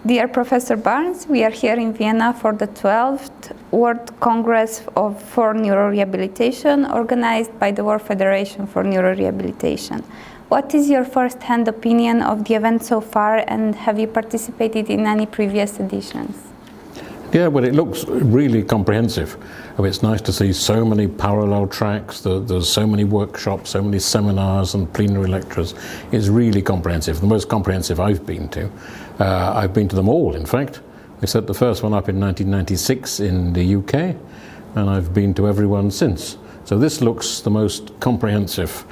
Dear Professor Barnes, we are here in Vienna for the 12th World Congress for Neurorehabilitation, organized by the World Federation for Neurorehabilitation. What is your first-hand opinion of the event so far, and have you participated in any previous editions? Yeah, well, it looks really comprehensive. It's nice to see so many parallel tracks, there's so many workshops, so many seminars and plenary lectures. It's really comprehensive, the most comprehensive I've been to. I've been to them all, in fact. We set the first one up in 1996 in the UK, and I've been to every one since. So this looks the most comprehensive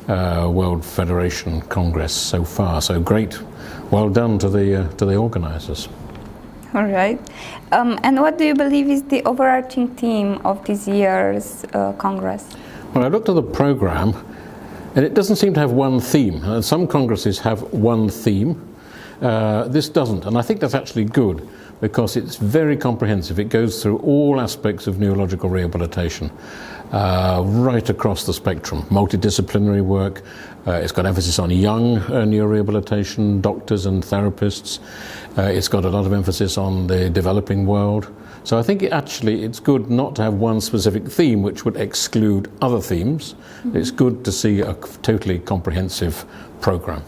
World Federation Congress so far. So great, well done to the organisers. All right. And what do you believe is the overarching theme of this year's Congress? Well, I looked at the programme, and it doesn't seem to have one theme. Some congresses have one theme. This doesn't, and I think that's actually good, because it's very comprehensive. It goes through all aspects of neurological rehabilitation, right across the spectrum. Multidisciplinary work, it's got emphasis on young neurorehabilitation, doctors and therapists. It's got a lot of emphasis on the developing world. So I think it's good not to have one specific theme which would exclude other themes. Mm-hmm. It's good to see a totally comprehensive program.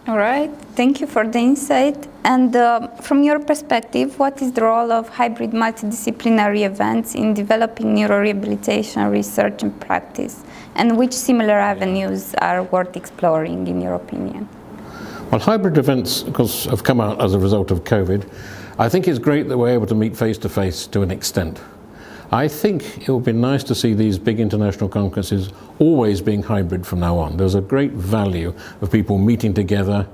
All right, thank you for the insight. And from your perspective, what is the role of hybrid multidisciplinary events in developing neurorehabilitation research and practice? And which similar avenues are worth exploring, in your opinion? Well, hybrid events, of course, have come out as a result of COVID. I think it's great that we're able to meet face-to-face to an extent. I think it would be nice to see these big international conferences always being hybrid from now on. There's a great value of people meeting together,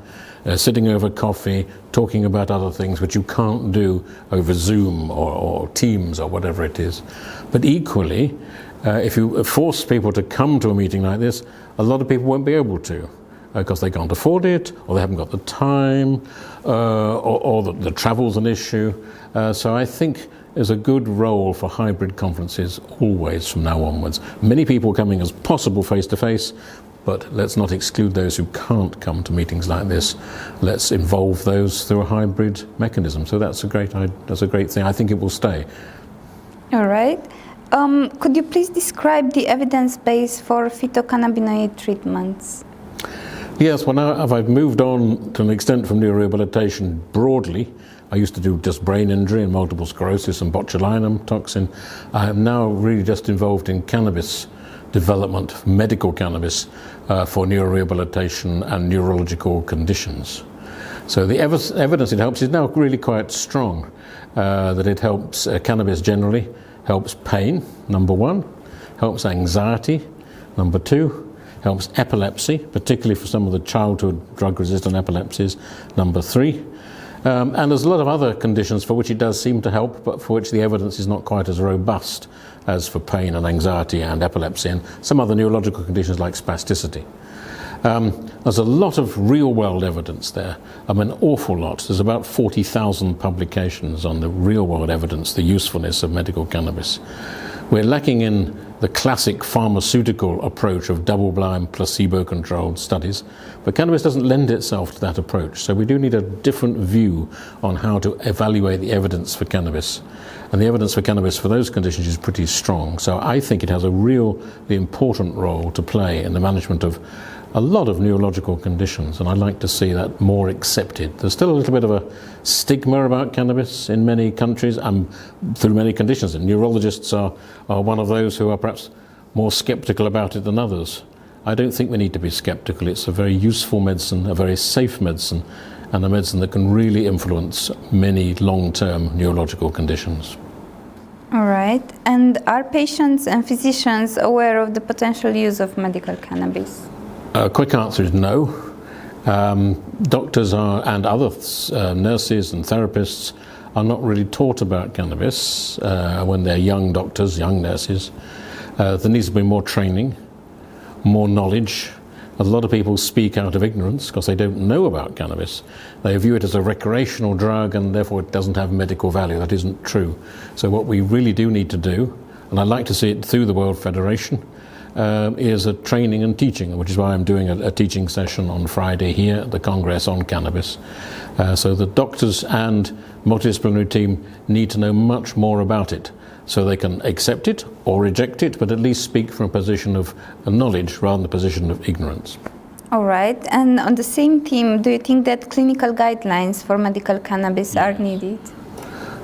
sitting over coffee, talking about other things which you can't do over Zoom or Teams or whatever it is. But equally, if you force people to come to a meeting like this, a lot of people won't be able to, because they can't afford it, or they haven't got the time, or the travel's an issue. So I think there's a good role for hybrid conferences always from now onwards. Many people coming as possible face-to-face, but let's not exclude those who can't come to meetings like this. Let's involve those through a hybrid mechanism. So that's a great thing. I think it will stay. All right. Could you please describe the evidence base for phytocannabinoid treatments? Yes, well, now I've moved on to an extent from neurorehabilitation broadly. I used to do just brain injury and multiple sclerosis and botulinum toxin. I am now really just involved in cannabis development, medical cannabis, for neurorehabilitation and neurological conditions. So the evidence it helps is now really quite strong, that it helps cannabis generally, helps pain, number one, helps anxiety, number two, helps epilepsy, particularly for some of the childhood drug-resistant epilepsies, number three. And there's a lot of other conditions for which it does seem to help, but for which the evidence is not quite as robust as for pain and anxiety and epilepsy and some other neurological conditions like spasticity. There's a lot of real-world evidence there, an awful lot. There's about 40,000 publications on the real-world evidence, the usefulness of medical cannabis. We're lacking in the classic pharmaceutical approach of double-blind, placebo-controlled studies, but cannabis doesn't lend itself to that approach. So we do need a different view on how to evaluate the evidence for cannabis. And the evidence for cannabis for those conditions is pretty strong. So I think it has a really important role to play in the management of a lot of neurological conditions, and I'd like to see that more accepted. There's still a little bit of a stigma about cannabis in many countries and through many conditions, and neurologists are one of those who are perhaps more sceptical about it than others. I don't think we need to be sceptical. It's a very useful medicine, a very safe medicine, and a medicine that can really influence many long-term neurological conditions. All right. And are patients and physicians aware of the potential use of medical cannabis? Quick answer is no. Doctors and other nurses and therapists are not really taught about cannabis when they're young doctors, young nurses. There needs to be more training, more knowledge. A lot of people speak out of ignorance because they don't know about cannabis. They view it as a recreational drug and therefore it doesn't have medical value. That isn't true. So what we really do need to do, and I'd like to see it through the World Federation, is a training and teaching, which is why I'm doing a teaching session on Friday here at the Congress on cannabis. So the doctors and multidisciplinary team need to know much more about it, so they can accept it or reject it, but at least speak from a position of knowledge rather than a position of ignorance. All right. And on the same theme, do you think that clinical guidelines for medical cannabis are needed?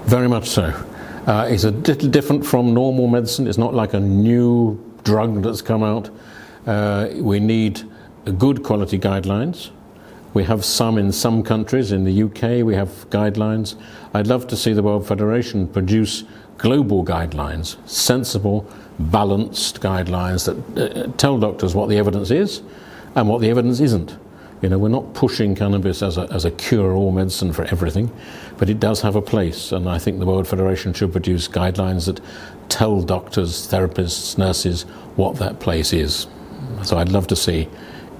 Very much so. It's a little different from normal medicine. It's not like a new drug that's come out. We need good quality guidelines. We have some in some countries. In the UK, we have guidelines. I'd love to see the World Federation produce global guidelines, sensible, balanced guidelines that tell doctors what the evidence is and what the evidence isn't. You know, we're not pushing cannabis as a cure-all medicine for everything, but it does have a place, and I think the World Federation should produce guidelines that tell doctors, therapists, nurses what that place is. So I'd love to see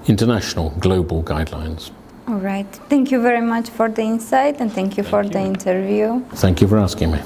international, global guidelines. All right. Thank you very much for the insight, and thank you for the interview. Thank you for asking me.